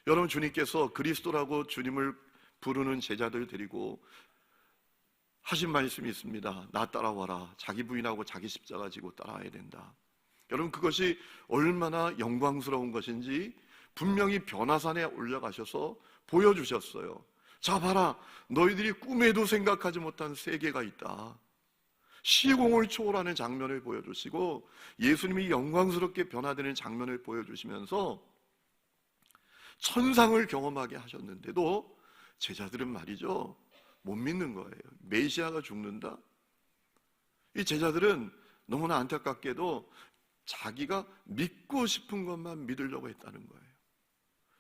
여러분, 주님께서 그리스도라고 주님을 부르는 제자들 데리고 하신 말씀이 있습니다. 나 따라와라. 자기 부인하고 자기 십자가 지고 따라와야 된다. 여러분, 그것이 얼마나 영광스러운 것인지 분명히 변화산에 올라가셔서 보여주셨어요. 자, 봐라, 너희들이 꿈에도 생각하지 못한 세계가 있다. 시공을 초월하는 장면을 보여주시고 예수님이 영광스럽게 변화되는 장면을 보여주시면서 천상을 경험하게 하셨는데도 제자들은 말이죠, 못 믿는 거예요. 메시아가 죽는다? 이 제자들은 너무나 안타깝게도 자기가 믿고 싶은 것만 믿으려고 했다는 거예요.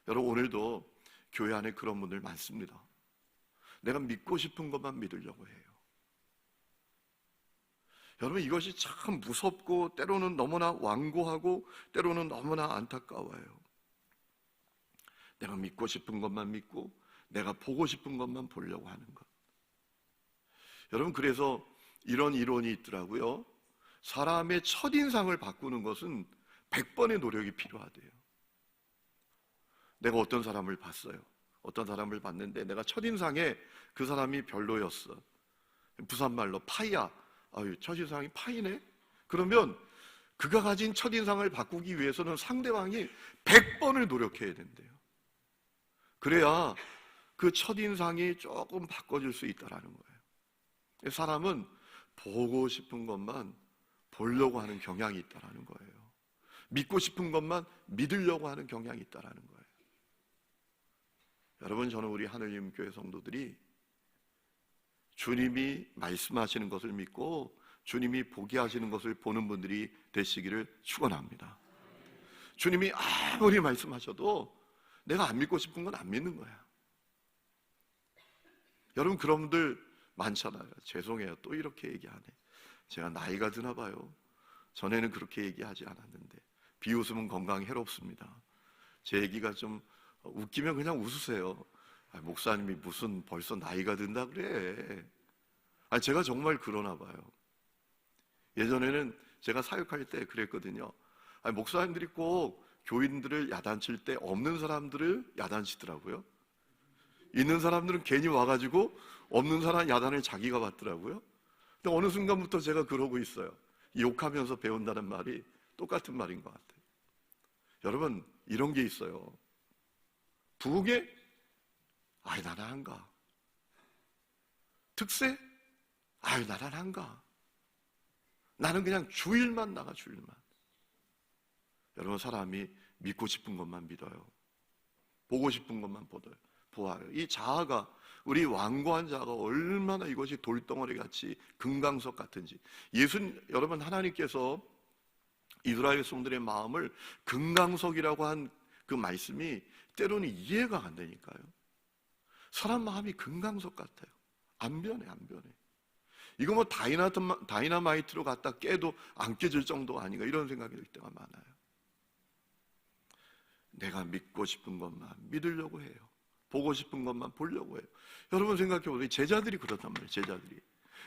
여러분, 오늘도 교회 안에 그런 분들 많습니다. 내가 믿고 싶은 것만 믿으려고 해요. 여러분, 이것이 참 무섭고 때로는 너무나 완고하고 때로는 너무나 안타까워요. 내가 믿고 싶은 것만 믿고 내가 보고 싶은 것만 보려고 하는 것. 여러분, 그래서 이런 이론이 있더라고요. 사람의 첫인상을 바꾸는 것은 100번의 노력이 필요하대요. 내가 어떤 사람을 봤어요. 어떤 사람을 봤는데 내가 첫인상에 그 사람이 별로였어. 부산말로 파이야. 아유, 첫인상이 파이네? 그러면 그가 가진 첫인상을 바꾸기 위해서는 상대방이 100번을 노력해야 된대요. 그래야 그 첫인상이 조금 바꿔줄 수 있다는 거예요. 사람은 보고 싶은 것만 보려고 하는 경향이 있다는 거예요. 믿고 싶은 것만 믿으려고 하는 경향이 있다는 거예요. 여러분, 저는 우리 하느님 교회 성도들이 주님이 말씀하시는 것을 믿고 주님이 보게 하시는 것을 보는 분들이 되시기를 축원합니다. 주님이 아무리 말씀하셔도 내가 안 믿고 싶은 건 안 믿는 거야. 여러분, 그런 분들 많잖아요. 죄송해요, 또 이렇게 얘기하네. 제가 나이가 드나 봐요. 전에는 그렇게 얘기하지 않았는데 비웃음은 건강에 해롭습니다. 제 얘기가 좀 웃기면 그냥 웃으세요. 목사님이 무슨 벌써 나이가 든다 그래. 제가 정말 그러나 봐요. 예전에는 제가 사역할 때 그랬거든요. 목사님들이 꼭 교인들을 야단칠 때 없는 사람들을 야단치더라고요. 있는 사람들은 괜히 와가지고 없는 사람 야단을 자기가 받더라고요. 근데 어느 순간부터 제가 그러고 있어요. 욕하면서 배운다는 말이 똑같은 말인 것 같아요. 여러분, 이런 게 있어요. 부엌에 나는 안 가. 특세? 나는 안 가. 나는 그냥 주일만 나가, 주일만. 여러분, 사람이 믿고 싶은 것만 믿어요. 보고 싶은 것만 보아요. 이 자아가, 우리 완고한 자아가 얼마나 이것이 돌덩어리 같이 금강석 같은지. 여러분, 하나님께서 이스라엘 성들의 마음을 금강석이라고 한 그 말씀이 때로는 이해가 안 되니까요. 사람 마음이 금강석 같아요. 안 변해, 안 변해. 이거 뭐 다이나마이트로 갖다 깨도 안 깨질 정도가 아닌가, 이런 생각이 들 때가 많아요. 내가 믿고 싶은 것만 믿으려고 해요. 보고 싶은 것만 보려고 해요. 여러분, 생각해보세요. 제자들이 그렇단 말이에요.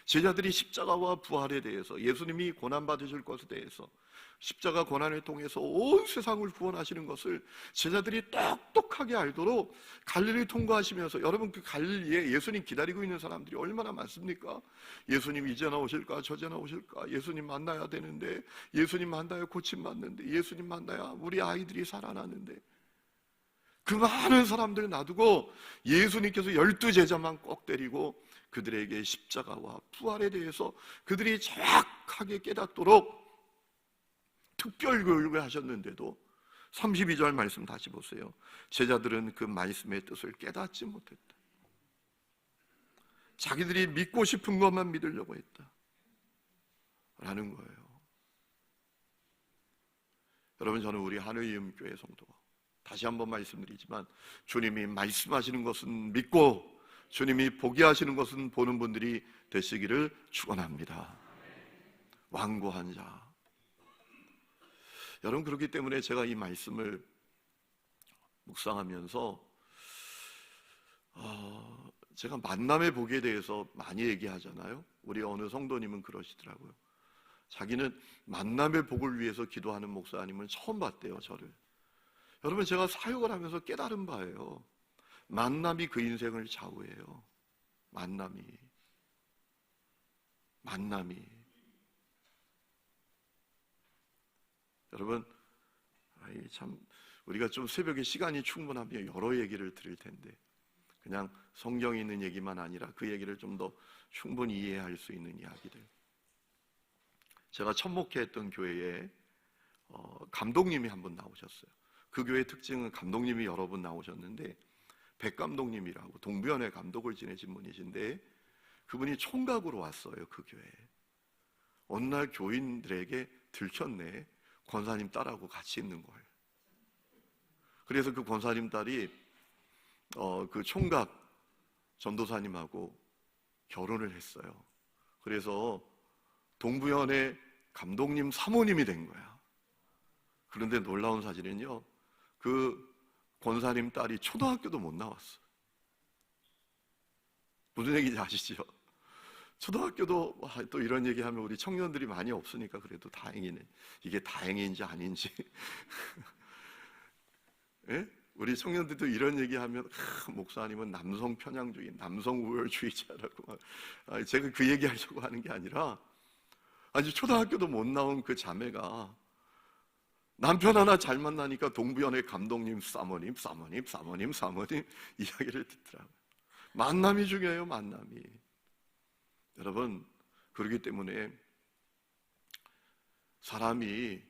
제자들이 십자가와 부활에 대해서, 예수님이 고난받으실 것에 대해서, 십자가 고난을 통해서 온 세상을 구원하시는 것을 제자들이 똑똑하게 알도록 갈릴리 통과하시면서, 여러분, 그 갈릴리에 예수님 기다리고 있는 사람들이 얼마나 많습니까? 예수님 이제나 오실까 저제나 오실까, 예수님 만나야 되는데, 예수님 만나야 고침받는데, 예수님 만나야 우리 아이들이 살아나는데, 그 많은 사람들 놔두고 예수님께서 12제자만 꼭 데리고 그들에게 십자가와 부활에 대해서 그들이 정확하게 깨닫도록 특별 교육을 하셨는데도 32절 말씀 다시 보세요. 제자들은 그 말씀의 뜻을 깨닫지 못했다. 자기들이 믿고 싶은 것만 믿으려고 했다 라는 거예요. 여러분, 저는 우리 하느님 교회 성도가 다시 한번 말씀드리지만, 주님이 말씀하시는 것은 믿고 주님이 보게 하시는 것은 보는 분들이 되시기를 축원합니다. 완고한 자. 여러분, 그렇기 때문에 제가 이 말씀을 묵상하면서 제가 만남의 복에 대해서 많이 얘기하잖아요. 우리 어느 성도님은 그러시더라고요. 자기는 만남의 복을 위해서 기도하는 목사님은 처음 봤대요, 저를. 여러분, 제가 사역을 하면서 깨달은 바예요. 만남이 그 인생을 좌우해요. 만남이. 여러분, 참 우리가 좀 새벽에 시간이 충분하면 여러 얘기를 드릴 텐데, 그냥 성경에 있는 얘기만 아니라 그 얘기를 좀 더 충분히 이해할 수 있는 이야기들. 제가 첫 목회했던 교회에 감독님이 한 분 나오셨어요. 그 교회 특징은 감독님이 여러 분 나오셨는데, 백 감독님이라고 동부연회 감독을 지내신 분이신데, 그분이 총각으로 왔어요. 그 교회에. 어느 날 교인들에게 들켰네. 권사님 딸하고 같이 있는 걸. 그래서 그 권사님 딸이 그 총각 전도사님하고 결혼을 했어요. 그래서 동부연회 감독님 사모님이 된 거야. 그런데 놀라운 사실은요, 그 권사님 딸이 초등학교도 못 나왔어. 무슨 얘기인지 아시죠? 초등학교도, 또 이런 얘기하면 우리 청년들이 많이 없으니까 그래도 다행이네. 이게 다행인지 아닌지. 예? 우리 청년들도 이런 얘기하면 목사님은 남성 편향주의, 남성 우월주의자라고. 제가 그 얘기하려고 하는 게 아니라, 아니 초등학교도 못 나온 그 자매가 남편 하나 잘 만나니까 동부연회 감독님 사모님 이야기를 듣더라고요. 만남이 중요해요. 만남이. 여러분, 그렇기 때문에 사람이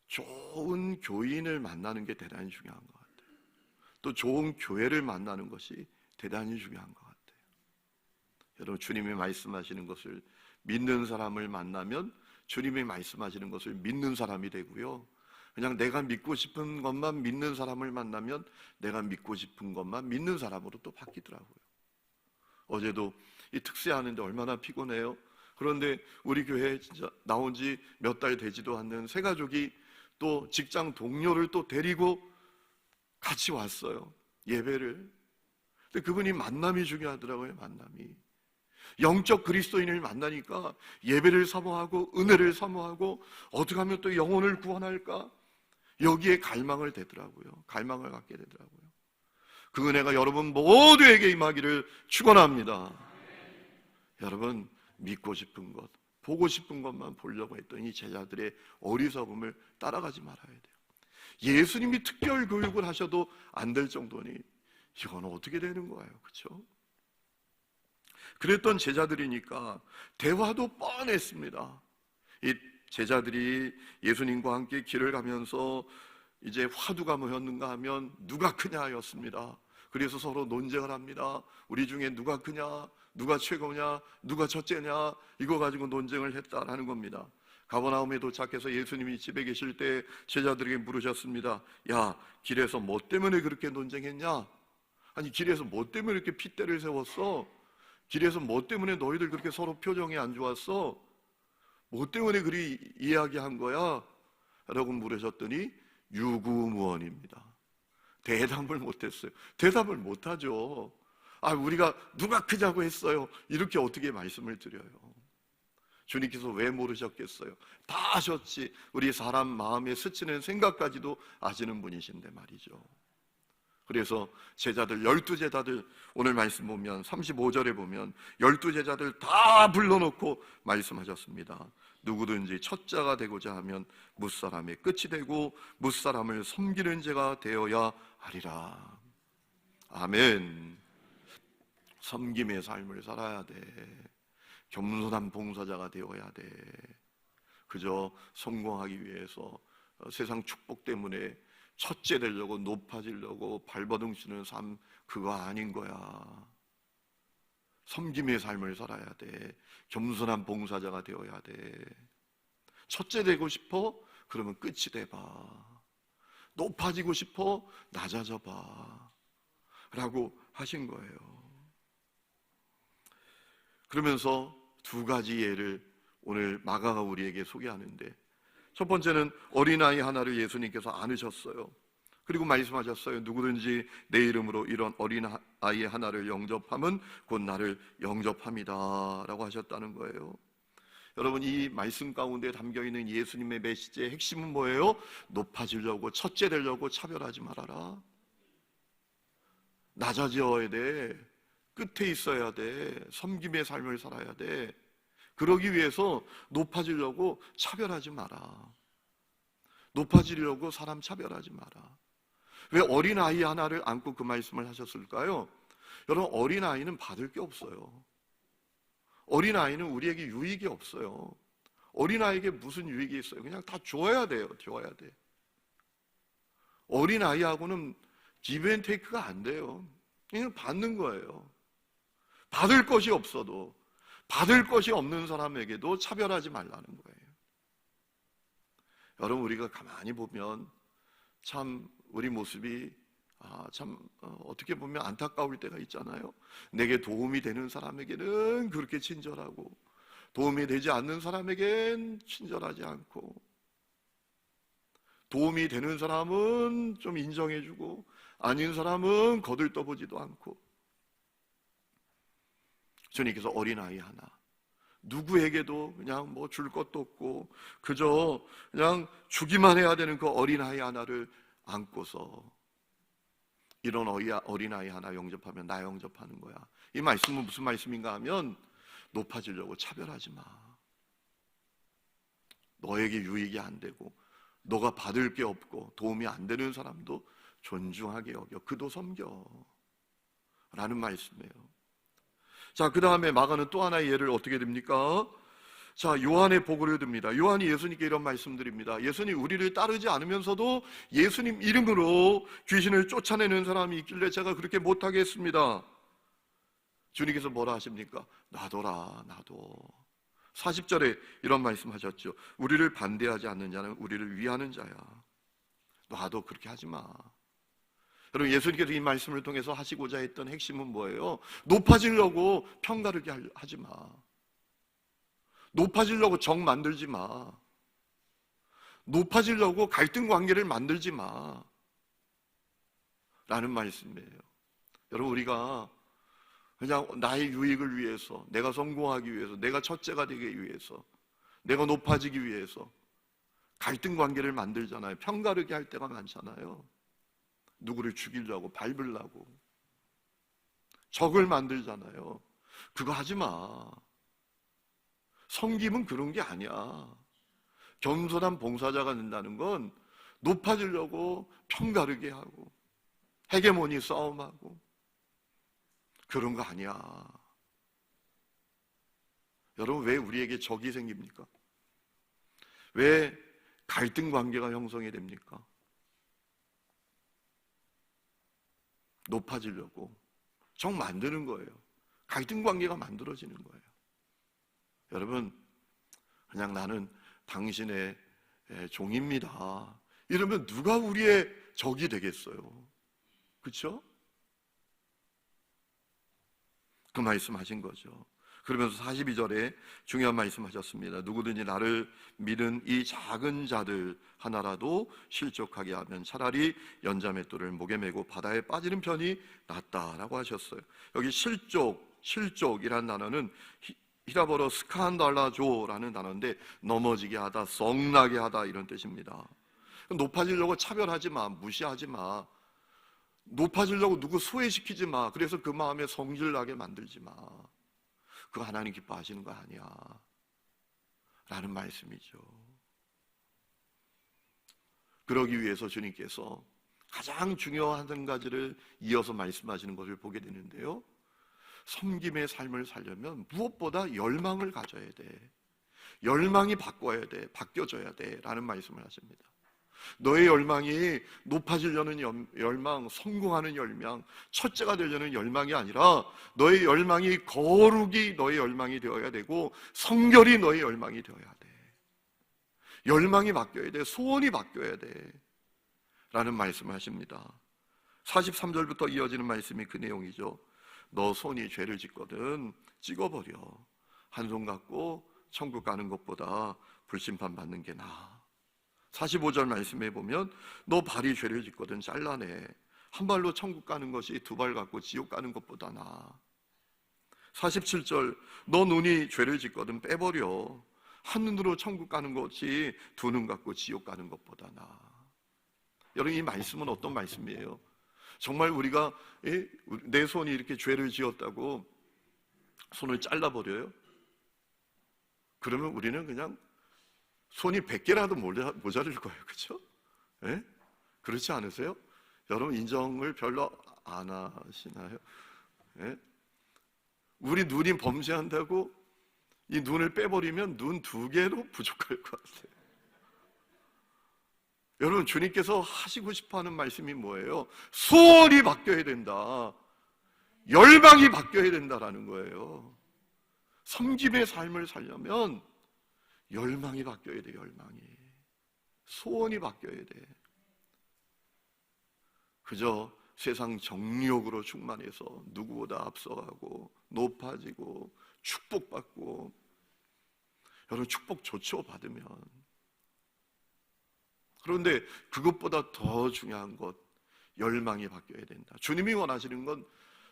좋은 교인을 만나는 게 대단히 중요한 것 같아요. 또 좋은 교회를 만나는 것이 대단히 중요한 것 같아요. 여러분, 주님이 말씀하시는 것을 믿는 사람을 만나면 주님이 말씀하시는 것을 믿는 사람이 되고요, 그냥 내가 믿고 싶은 것만 믿는 사람을 만나면 내가 믿고 싶은 것만 믿는 사람으로 또 바뀌더라고요. 어제도 이 특세하는데 얼마나 피곤해요. 그런데 우리 교회에 진짜 나온 지 몇 달 되지도 않는 새 가족이 또 직장 동료를 또 데리고 같이 왔어요. 예배를. 근데 그분이 만남이 중요하더라고요. 만남이. 영적 그리스도인을 만나니까 예배를 사모하고 은혜를 사모하고 어떻게 하면 또 영혼을 구원할까? 여기에 갈망을 되더라고요. 갈망을 갖게 되더라고요. 그 은혜가 여러분 모두에게 임하기를 축원합니다. 여러분, 믿고 싶은 것, 보고 싶은 것만 보려고 했던 이 제자들의 어리석음을 따라가지 말아야 돼요. 예수님이 특별 교육을 하셔도 안 될 정도니 이건 어떻게 되는 거예요? 그렇죠? 그랬던 제자들이니까 대화도 뻔했습니다. 이 제자들이 예수님과 함께 길을 가면서 이제 화두가 뭐였는가 하면 누가 크냐였습니다. 그래서 서로 논쟁을 합니다. 우리 중에 누가 크냐, 누가 최고냐, 누가 첫째냐, 이거 가지고 논쟁을 했다라는 겁니다. 가버나움에 도착해서 예수님이 집에 계실 때 제자들에게 물으셨습니다. 야, 길에서 뭐 때문에 그렇게 논쟁했냐? 아니, 길에서 뭐 때문에 이렇게 핏대를 세웠어? 길에서 뭐 때문에 너희들 그렇게 서로 표정이 안 좋았어? 뭐 때문에 그리 이야기한 거야? 라고 물으셨더니 유구무원입니다. 대답을 못했어요. 대답을 못하죠. 우리가 누가 크자고 했어요. 이렇게 어떻게 말씀을 드려요? 주님께서 왜 모르셨겠어요? 다 아셨지. 우리 사람 마음에 스치는 생각까지도 아시는 분이신데 말이죠. 그래서 제자들, 12제자들, 오늘 말씀 보면 35절에 보면 12제자들 다 불러놓고 말씀하셨습니다. 누구든지 첫자가 되고자 하면 뭇사람의 끝이 되고 뭇사람을 섬기는 자가 되어야 하리라. 아멘. 섬김의 삶을 살아야 돼. 겸손한 봉사자가 되어야 돼. 그저 성공하기 위해서 세상 축복 때문에 첫째 되려고 높아지려고 발버둥치는 삶, 그거 아닌 거야. 섬김의 삶을 살아야 돼. 겸손한 봉사자가 되어야 돼. 첫째 되고 싶어? 그러면 끝이 돼봐. 높아지고 싶어? 낮아져봐 라고 하신 거예요. 그러면서 두 가지 예를 오늘 마가가 우리에게 소개하는데, 첫 번째는 어린아이 하나를 예수님께서 안으셨어요. 그리고 말씀하셨어요. 누구든지 내 이름으로 이런 어린아이 하나를 영접하면 곧 나를 영접합니다 라고 하셨다는 거예요. 여러분, 이 말씀 가운데 담겨있는 예수님의 메시지의 핵심은 뭐예요? 높아지려고, 첫째 되려고 차별하지 말아라. 낮아져야 돼. 끝에 있어야 돼. 섬김의 삶을 살아야 돼. 그러기 위해서 높아지려고 차별하지 마라. 높아지려고 사람 차별하지 마라. 왜 어린아이 하나를 안고 그 말씀을 하셨을까요? 여러분, 어린아이는 받을 게 없어요. 어린아이는 우리에게 유익이 없어요. 어린아이에게 무슨 유익이 있어요? 그냥 다 줘야 돼요. 줘야 돼. 어린아이하고는 give and take가 안 돼요. 그냥 받는 거예요. 받을 것이 없어도, 받을 것이 없는 사람에게도 차별하지 말라는 거예요. 여러분, 우리가 가만히 보면 참 우리 모습이 어떻게 보면 안타까울 때가 있잖아요. 내게 도움이 되는 사람에게는 그렇게 친절하고, 도움이 되지 않는 사람에겐 친절하지 않고, 도움이 되는 사람은 좀 인정해주고 아닌 사람은 거들떠보지도 않고. 주님께서 어린아이 하나, 누구에게도 그냥 뭐 줄 것도 없고 그저 그냥 주기만 해야 되는 그 어린아이 하나를 안고서, 이런 어린아이 하나 영접하면 나 영접하는 거야. 이 말씀은 무슨 말씀인가 하면, 높아지려고 차별하지 마. 너에게 유익이 안 되고 너가 받을 게 없고 도움이 안 되는 사람도 존중하게 여겨, 그도 섬겨 라는 말씀이에요. 자, 그 다음에 마가는 또 하나의 예를 어떻게 듭니까? 자, 요한의 보고를 듭니다. 요한이 예수님께 이런 말씀드립니다. 예수님, 우리를 따르지 않으면서도 예수님 이름으로 귀신을 쫓아내는 사람이 있길래 제가 그렇게 못하게 했습니다. 주님께서 뭐라 하십니까? 놔둬라, 놔둬. 40절에 이런 말씀하셨죠. 우리를 반대하지 않는 자는 우리를 위하는 자야. 놔둬, 그렇게 하지 마. 여러분, 예수님께서 이 말씀을 통해서 하시고자 했던 핵심은 뭐예요? 높아지려고 편가르게 하지 마. 높아지려고 정 만들지 마. 높아지려고 갈등 관계를 만들지 마. 라는 말씀이에요. 여러분, 우리가 그냥 나의 유익을 위해서, 내가 성공하기 위해서, 내가 첫째가 되기 위해서, 내가 높아지기 위해서 갈등 관계를 만들잖아요. 편가르게 할 때가 많잖아요. 누구를 죽이려고, 밟으려고 적을 만들잖아요. 그거 하지 마. 섬김은 그런 게 아니야. 겸손한 봉사자가 된다는 건 높아지려고 편가르게 하고 헤게모니 싸움하고 그런 거 아니야. 여러분, 왜 우리에게 적이 생깁니까? 왜 갈등 관계가 형성이 됩니까? 높아지려고 적 만드는 거예요. 갈등 관계가 만들어지는 거예요. 여러분, 그냥 나는 당신의 종입니다. 이러면 누가 우리의 적이 되겠어요? 그렇죠? 그 말씀하신 거죠. 그러면서 42절에 중요한 말씀하셨습니다. 누구든지 나를 믿은 이 작은 자들 하나라도 실족하게 하면 차라리 연자맷돌을 목에 메고 바다에 빠지는 편이 낫다라고 하셨어요. 여기 실족이라는 단어는 히라버로 스칸달라조라는 단어인데, 넘어지게 하다, 썩나게 하다, 이런 뜻입니다. 높아지려고 차별하지 마, 무시하지 마. 높아지려고 누구 소외시키지 마. 그래서 그 마음에 성질나게 만들지 마. 그거 하나님 기뻐하시는 거 아니야 라는 말씀이죠. 그러기 위해서 주님께서 가장 중요한 한 가지를 이어서 말씀하시는 것을 보게 되는데요, 섬김의 삶을 살려면 무엇보다 열망을 가져야 돼. 열망이 바뀌어져야 돼 라는 말씀을 하십니다. 너의 열망이 높아지려는 열망, 성공하는 열망, 첫째가 되려는 열망이 아니라 너의 열망이 거룩이 너의 열망이 되어야 되고 성결이 너의 열망이 되어야 돼. 열망이 바뀌어야 돼. 소원이 바뀌어야 돼 라는 말씀을 하십니다. 43절부터 이어지는 말씀이 그 내용이죠. 너 손이 죄를 짓거든 찍어버려. 한 손 갖고 천국 가는 것보다 불심판 받는 게 나아. 45절 말씀에 보면 너 발이 죄를 짓거든 잘라내. 한 발로 천국 가는 것이 두 발 갖고 지옥 가는 것보다 나아. 47절 너 눈이 죄를 짓거든 빼버려. 한눈으로 천국 가는 것이 두 눈 갖고 지옥 가는 것보다 나아. 여러분, 이 말씀은 어떤 말씀이에요? 정말 우리가 내 손이 이렇게 죄를 지었다고 손을 잘라버려요? 그러면 우리는 그냥 손이 100개라도 모자랄 거예요. 그렇죠? 예? 그렇지 않으세요? 여러분, 인정을 별로 안 하시나요? 예? 우리 눈이 범죄한다고 이 눈을 빼버리면 눈 2개로 부족할 것 같아요. 여러분, 주님께서 하시고 싶어하는 말씀이 뭐예요? 소원이 바뀌어야 된다. 열망이 바뀌어야 된다라는 거예요. 섬김의 삶을 살려면 열망이 바뀌어야 돼. 열망이. 소원이 바뀌어야 돼. 그저 세상 정욕으로 충만해서 누구보다 앞서가고 높아지고 축복받고, 여러분, 축복 좋죠, 받으면. 그런데 그것보다 더 중요한 것, 열망이 바뀌어야 된다. 주님이 원하시는 건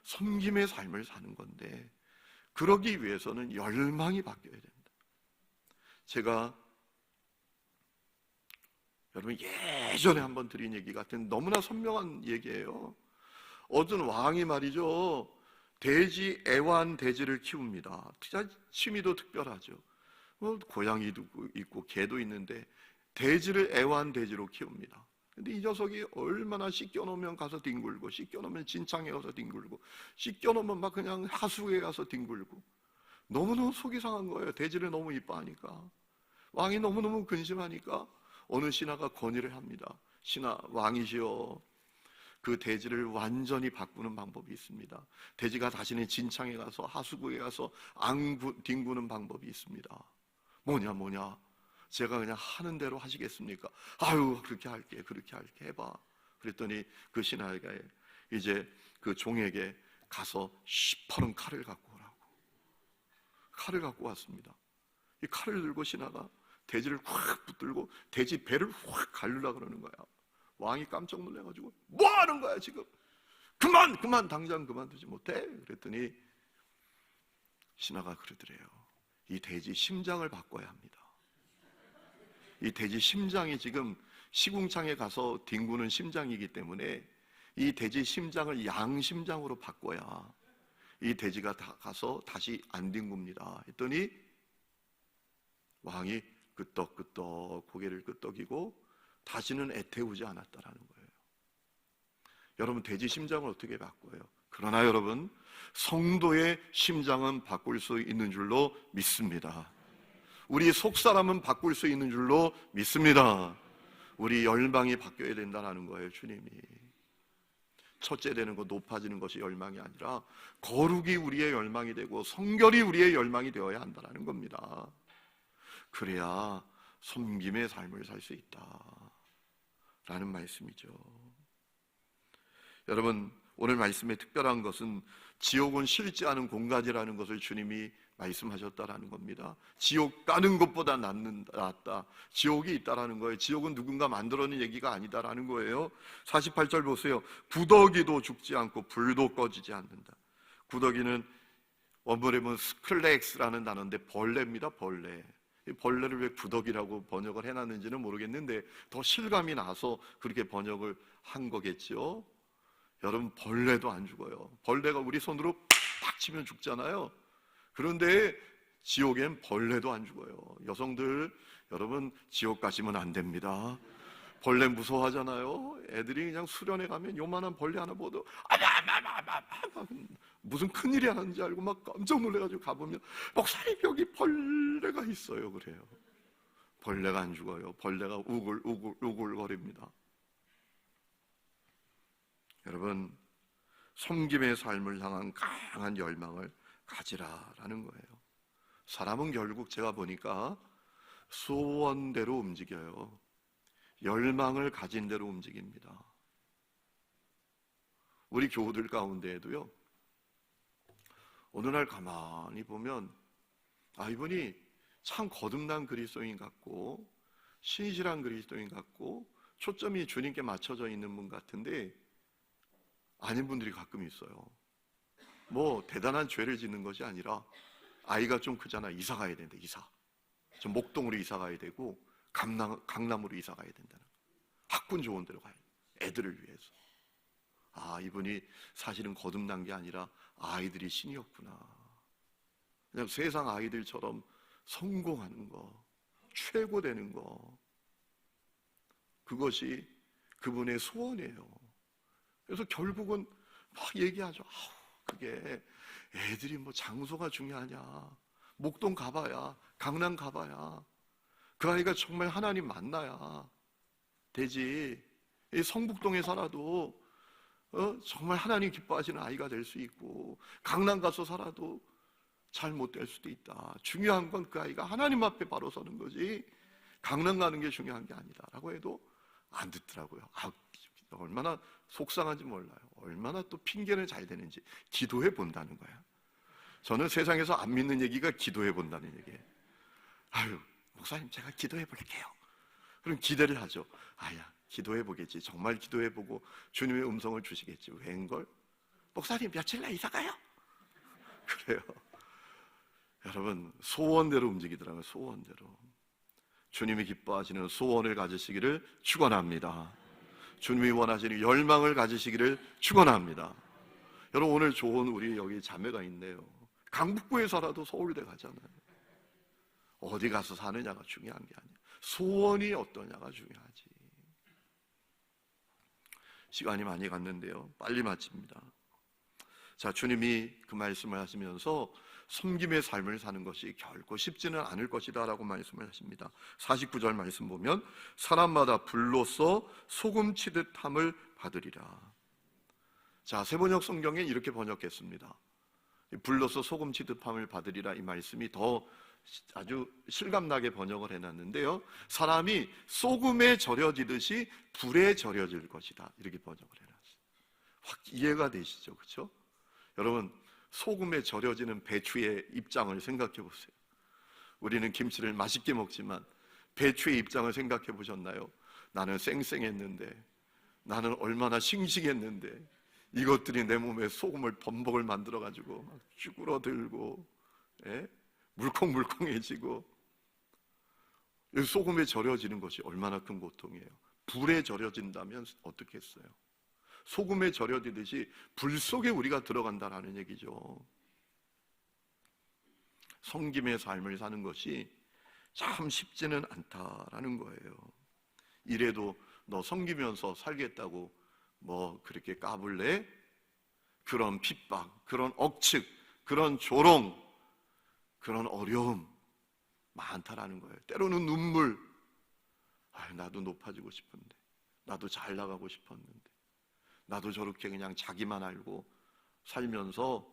섬김의 삶을 사는 건데, 그러기 위해서는 열망이 바뀌어야 된다. 제가 여러분 예전에 한번 드린 얘기 같은 너무나 선명한 얘기예요. 어떤 왕이 말이죠, 돼지, 애완돼지를 키웁니다. 취미도 특별하죠. 고양이도 있고 개도 있는데 돼지를 애완돼지로 키웁니다. 근데 이 녀석이 얼마나 씻겨놓으면 가서 뒹굴고, 씻겨놓으면 진창에 가서 뒹굴고, 씻겨놓으면 막 그냥 하수구에 가서 뒹굴고, 너무너무 속이 상한 거예요. 돼지를 너무 이뻐하니까. 왕이 너무너무 근심하니까 어느 신하가 건의를 합니다. 신하, 왕이시여, 그 돼지를 완전히 바꾸는 방법이 있습니다. 돼지가 다시는 진창에 가서 하수구에 가서 뒹구는 방법이 있습니다. 뭐냐? 제가 그냥 하는 대로 하시겠습니까? 아유, 그렇게 할게 해봐. 그랬더니 그 신하가 이제 그 종에게 가서 시퍼런 칼을 갖고 오라고. 칼을 갖고 왔습니다. 이 칼을 들고 신하가 돼지를 확 붙들고 돼지 배를 확 가르려고 그러는 거야. 왕이 깜짝 놀라가지고 뭐 하는 거야 지금? 그만 당장 그만두지 못해? 그랬더니 신하가 그러더래요. 이 돼지 심장을 바꿔야 합니다. 이 돼지 심장이 지금 시궁창에 가서 뒹구는 심장이기 때문에 이 돼지 심장을 양심장으로 바꿔야 이 돼지가 가서 다시 안 뒹굽니다. 했더니 왕이 끄떡끄떡 고개를 끄덕이고 다시는 애태우지 않았다라는 거예요. 여러분, 돼지 심장을 어떻게 바꿔요? 그러나 여러분, 성도의 심장은 바꿀 수 있는 줄로 믿습니다. 우리 속사람은 바꿀 수 있는 줄로 믿습니다. 우리 열망이 바뀌어야 된다는 거예요. 주님이 첫째 되는 것, 높아지는 것이 열망이 아니라 거룩이 우리의 열망이 되고 성결이 우리의 열망이 되어야 한다는 겁니다. 그래야 섬김의 삶을 살 수 있다라는 말씀이죠. 여러분, 오늘 말씀의 특별한 것은 지옥은 싫지 않은 공간이라는 것을 주님이 말씀하셨다라는 겁니다. 지옥 가는 것보다 낫다. 지옥이 있다라는 거예요. 지옥은 누군가 만들어낸 얘기가 아니다라는 거예요. 48절 보세요. 구더기도 죽지 않고 불도 꺼지지 않는다. 구더기는 원문에 보면 스클렉스라는 단어인데 벌레입니다. 벌레. 이 벌레를 왜 구더기라고 번역을 해놨는지는 모르겠는데 더 실감이 나서 그렇게 번역을 한 거겠죠. 여러분, 벌레도 안 죽어요. 벌레가 우리 손으로 팍 치면 죽잖아요. 그런데 지옥엔 벌레도 안 죽어요. 여성들, 여러분, 지옥 가시면 안 됩니다. 벌레 무서워하잖아요. 애들이 그냥 수련회 가면 요만한 벌레 하나 보도 무슨 큰일이 하는지 알고 막 깜짝 놀래가지고 가보면 목사님, 여기 벌레가 있어요. 그래요. 벌레가 안 죽어요. 벌레가 우글우글거립니다. 여러분, 섬김의 삶을 향한 강한 열망을 가지라라는 거예요. 사람은 결국 제가 보니까 소원대로 움직여요. 열망을 가진 대로 움직입니다. 우리 교우들 가운데에도요, 어느 날 가만히 보면 이분이 참 거듭난 그리스도인 같고 신실한 그리스도인 같고 초점이 주님께 맞춰져 있는 분 같은데 아닌 분들이 가끔 있어요. 뭐 대단한 죄를 짓는 것이 아니라 아이가 좀 크잖아. 이사 가야 되는데 이사. 저 목동으로 이사 가야 되고 강남으로 이사 가야 된다는 거예요. 학군 좋은 데로 가야 돼요. 애들을 위해서. 아, 이분이 사실은 거듭난 게 아니라 아이들이 신이었구나. 그냥 세상 아이들처럼 성공하는 거, 최고 되는 거, 그것이 그분의 소원이에요. 그래서 결국은 막 얘기하죠. 그게 애들이 뭐 장소가 중요하냐, 목동 가봐야, 강남 가봐야 그 아이가 정말 하나님 만나야 되지. 이 성북동에 살아도 정말 하나님 기뻐하시는 아이가 될 수 있고, 강남 가서 살아도 잘 못 될 수도 있다. 중요한 건 그 아이가 하나님 앞에 바로 서는 거지 강남 가는 게 중요한 게 아니다 라고 해도 안 듣더라고요. 얼마나 속상한지 몰라요. 얼마나 또 핑계는 잘 되는지. 기도해 본다는 거야. 저는 세상에서 안 믿는 얘기가 기도해 본다는 얘기예요. 아유, 목사님 제가 기도해 볼게요. 그럼 기대를 하죠. 아야, 기도해 보겠지. 정말 기도해 보고 주님의 음성을 주시겠지. 웬걸? 목사님 며칠 날 이사 가요? 그래요. 여러분, 소원대로 움직이더라고요. 소원대로. 주님이 기뻐하시는 소원을 가지시기를 축원합니다. 주님이 원하시는 열망을 가지시기를 축원합니다. 여러분, 오늘 좋은 우리 여기 자매가 있네요. 강북구에 살아도 서울대 가잖아요. 어디 가서 사느냐가 중요한 게 아니에요. 소원이 어떠냐가 중요하지. 시간이 많이 갔는데요, 빨리 마칩니다. 자, 주님이 그 말씀을 하시면서 섬김의 삶을 사는 것이 결코 쉽지는 않을 것이다 라고 말씀을 하십니다. 49절 말씀 보면 사람마다 불로써 소금 치듯 함을 받으리라. 자, 세번역 성경에 이렇게 번역했습니다. 불로써 소금 치듯 함을 받으리라, 이 말씀이 더 아주 실감나게 번역을 해놨는데요, 사람이 소금에 절여지듯이 불에 절여질 것이다, 이렇게 번역을 해놨어요. 확 이해가 되시죠? 그렇죠? 여러분, 소금에 절여지는 배추의 입장을 생각해 보세요. 우리는 김치를 맛있게 먹지만 배추의 입장을 생각해 보셨나요? 나는 쌩쌩했는데, 나는 얼마나 싱싱했는데 이것들이 내 몸에 소금을 범벅을 만들어 가지고 막 쭈그러들고, 물컹물컹해지고. 소금에 절여지는 것이 얼마나 큰 고통이에요. 불에 절여진다면 어떻겠어요? 소금에 절여지듯이 불 속에 우리가 들어간다라는 얘기죠. 섬김의 삶을 사는 것이 참 쉽지는 않다라는 거예요. 이래도 너 섬기면서 살겠다고 뭐 그렇게 까불래? 그런 핍박, 그런 억측, 그런 조롱, 그런 어려움 많다라는 거예요. 때로는 눈물. 나도 높아지고 싶은데, 나도 잘 나가고 싶었는데, 나도 저렇게 그냥 자기만 알고 살면서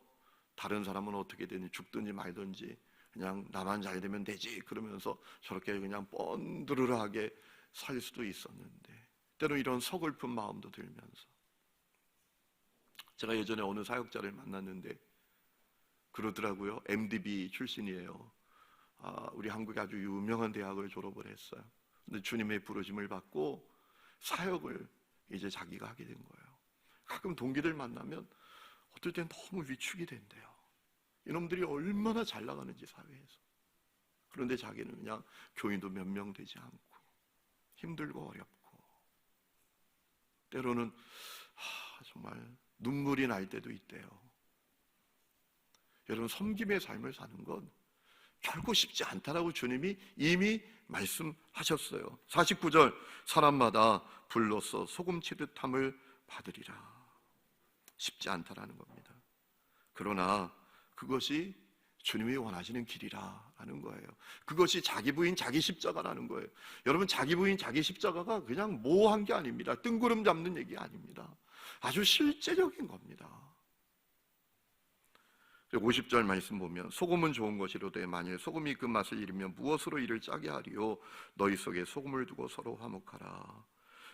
다른 사람은 어떻게 되니 죽든지 말든지 그냥 나만 잘 되면 되지 그러면서 저렇게 그냥 뻔드르르하게 살 수도 있었는데, 때로 이런 서글픈 마음도 들면서. 제가 예전에 어느 사역자를 만났는데 그러더라고요. MDB 출신이에요. 우리 한국의 아주 유명한 대학을 졸업을 했어요. 근데 주님의 부르심을 받고 사역을 이제 자기가 하게 된 거예요. 가끔 동기들 만나면 어떨 땐 너무 위축이 된대요. 이놈들이 얼마나 잘 나가는지 사회에서. 그런데 자기는 그냥 교인도 몇 명 되지 않고 힘들고 어렵고, 때로는 정말 눈물이 날 때도 있대요. 여러분, 섬김의 삶을 사는 건 결코 쉽지 않다라고 주님이 이미 말씀하셨어요. 49절 사람마다 불로써 소금 치듯 함을 받으리라. 쉽지 않다라는 겁니다. 그러나 그것이 주님이 원하시는 길이라는 거예요. 그것이 자기 부인 자기 십자가라는 거예요. 여러분, 자기 부인 자기 십자가가 그냥 모호한 게 아닙니다. 뜬구름 잡는 얘기 아닙니다. 아주 실제적인 겁니다. 50절 말씀 보면 소금은 좋은 것이로되 만일 소금이 그 맛을 잃으면 무엇으로 이를 짜게 하리요? 너희 속에 소금을 두고 서로 화목하라.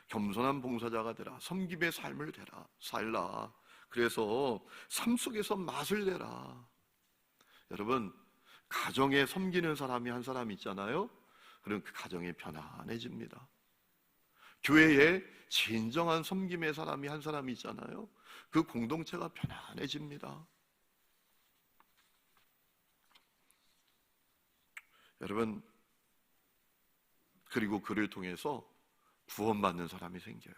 겸손한 봉사자가 되라. 섬김의 삶을 살라. 그래서 삶 속에서 맛을 내라. 여러분, 가정에 섬기는 사람이 한 사람 있잖아요. 그럼 그 가정이 편안해집니다. 교회에 진정한 섬김의 사람이 한 사람이 있잖아요. 그 공동체가 편안해집니다. 여러분, 그리고 그를 통해서 구원받는 사람이 생겨요.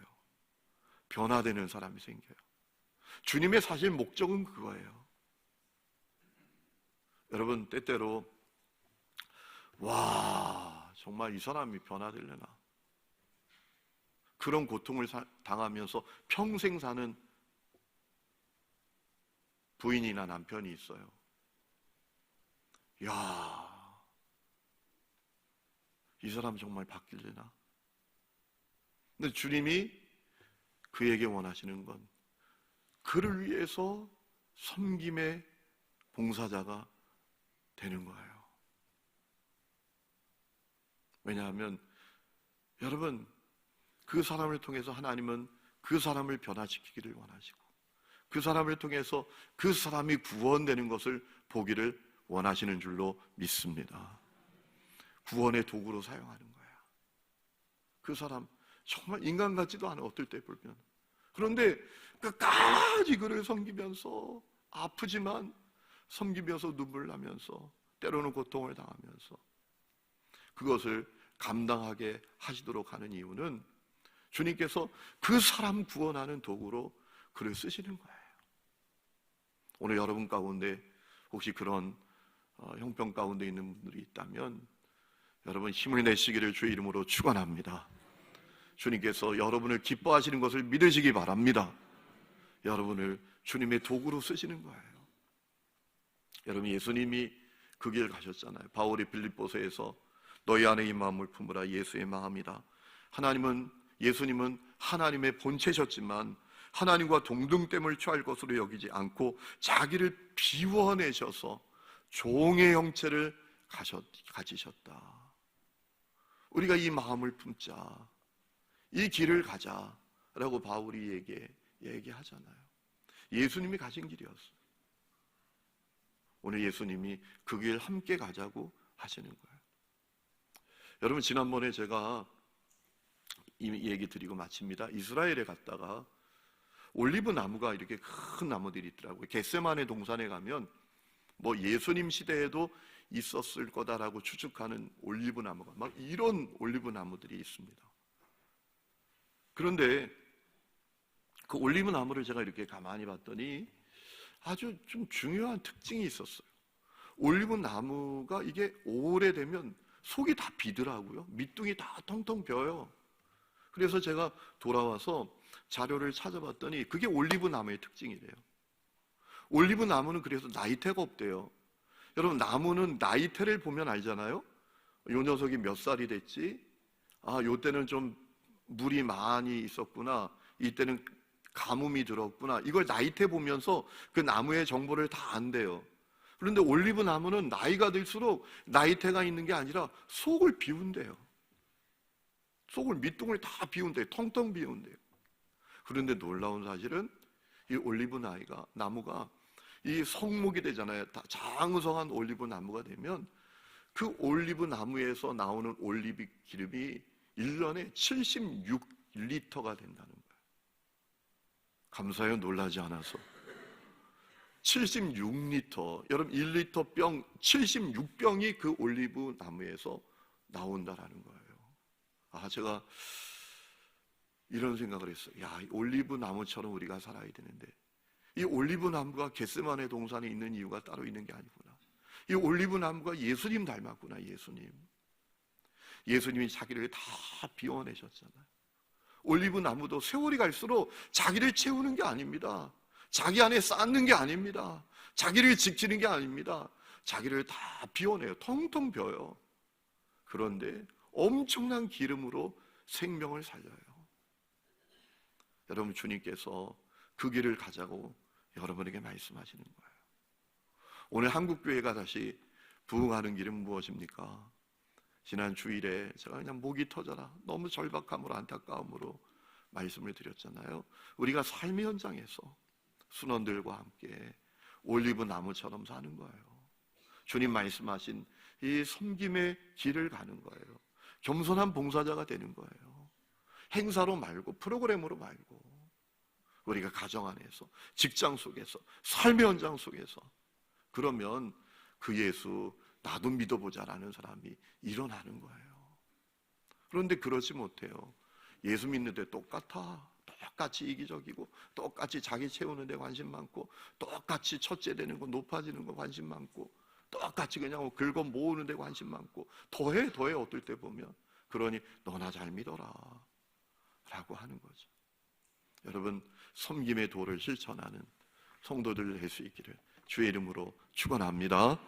변화되는 사람이 생겨요. 주님의 사실 목적은 그거예요. 여러분, 때때로 와, 정말 이 사람이 변화되려나, 그런 고통을 당하면서 평생 사는 부인이나 남편이 있어요. 야, 이 사람 정말 바뀌려나? 근데 주님이 그에게 원하시는 건 그를 위해서 섬김의 봉사자가 되는 거예요. 왜냐하면 여러분, 그 사람을 통해서 하나님은 그 사람을 변화시키기를 원하시고, 그 사람을 통해서 그 사람이 구원되는 것을 보기를 원하시는 줄로 믿습니다. 구원의 도구로 사용하는 거야. 그 사람 정말 인간 같지도 않아, 어떨 때 보면. 그런데 끝까지 그를 섬기면서, 아프지만 섬기면서 눈물 나면서, 때로는 고통을 당하면서 그것을 감당하게 하시도록 하는 이유는 주님께서 그 사람 구원하는 도구로 그를 쓰시는 거예요. 오늘 여러분 가운데 혹시 그런 형편 가운데 있는 분들이 있다면 여러분 힘을 내시기를 주의 이름으로 축원합니다. 주님께서 여러분을 기뻐하시는 것을 믿으시기 바랍니다. 여러분을 주님의 도구로 쓰시는 거예요. 여러분, 예수님이 그 길 가셨잖아요. 바울이 빌립보서에서 너희 안에 이 마음을 품으라, 예수의 마음이다. 예수님은 하나님의 본체셨지만 하나님과 동등됨을 취할 것으로 여기지 않고 자기를 비워내셔서 종의 형체를 가지셨다. 우리가 이 마음을 품자, 이 길을 가자라고 바울이 얘기하잖아요. 예수님이 가신 길이었어요. 오늘 예수님이 그 길 함께 가자고 하시는 거예요. 여러분, 지난번에 제가 이 얘기 드리고 마칩니다. 이스라엘에 갔다가 올리브 나무가 이렇게 큰 나무들이 있더라고요. 겟세마네 동산에 가면 뭐 예수님 시대에도 있었을 거다라고 추측하는 올리브 나무가, 막 이런 올리브 나무들이 있습니다. 그런데 그 올리브 나무를 제가 이렇게 가만히 봤더니 아주 좀 중요한 특징이 있었어요. 올리브 나무가 이게 오래되면 속이 다 비더라고요. 밑둥이 다 텅텅 비어요. 그래서 제가 돌아와서 자료를 찾아봤더니 그게 올리브 나무의 특징이래요. 올리브 나무는 그래서 나이테가 없대요. 여러분, 나무는 나이테를 보면 알잖아요. 요 녀석이 몇 살이 됐지? 아, 요때는 좀 물이 많이 있었구나. 이때는 가뭄이 들었구나. 이걸 나이테 보면서 그 나무의 정보를 다 안대요. 그런데 올리브 나무는 나이가 들수록 나이테가 있는 게 아니라 속을 비운대요. 속을, 밑둥을 다 비운대요. 텅텅 비운대요. 그런데 놀라운 사실은 이 올리브 나무가 이 성목이 되잖아요. 장성한 올리브 나무가 되면 그 올리브 나무에서 나오는 올리브 기름이 1년에 76리터가 된다는 거예요. 감사해요, 놀라지 않아서. 76리터, 여러분 1리터 병 76병이 그 올리브 나무에서 나온다라는 거예요. 아, 제가 이런 생각을 했어요. 야, 올리브 나무처럼 우리가 살아야 되는데, 이 올리브 나무가 겟세마네 동산에 있는 이유가 따로 있는 게 아니구나. 이 올리브 나무가 예수님 닮았구나. 예수님이 자기를 다 비워내셨잖아요. 올리브 나무도 세월이 갈수록 자기를 채우는 게 아닙니다. 자기 안에 쌓는 게 아닙니다. 자기를 지키는 게 아닙니다. 자기를 다 비워내요. 텅텅 비어요. 그런데 엄청난 기름으로 생명을 살려요. 여러분, 주님께서 그 길을 가자고 여러분에게 말씀하시는 거예요. 오늘 한국교회가 다시 부흥하는 길은 무엇입니까? 지난 주일에 제가 그냥 목이 터져라, 너무 절박함으로 안타까움으로 말씀을 드렸잖아요. 우리가 삶의 현장에서 순원들과 함께 올리브 나무처럼 사는 거예요. 주님 말씀하신 이 섬김의 길을 가는 거예요. 겸손한 봉사자가 되는 거예요. 행사로 말고, 프로그램으로 말고, 우리가 가정 안에서, 직장 속에서, 삶의 현장 속에서, 그러면 그 예수 나도 믿어보자라는 사람이 일어나는 거예요. 그런데 그러지 못해요. 예수 믿는데 똑같이 이기적이고, 똑같이 자기 채우는 데 관심 많고, 똑같이 첫째 되는 거, 높아지는 거 관심 많고, 똑같이 그냥 긁어 모으는 데 관심 많고, 더해 어떨 때 보면. 그러니 너나 잘 믿어라 라고 하는 거죠. 여러분, 섬김의 도를 실천하는 성도들 될 수 있기를 주의 이름으로 축원합니다.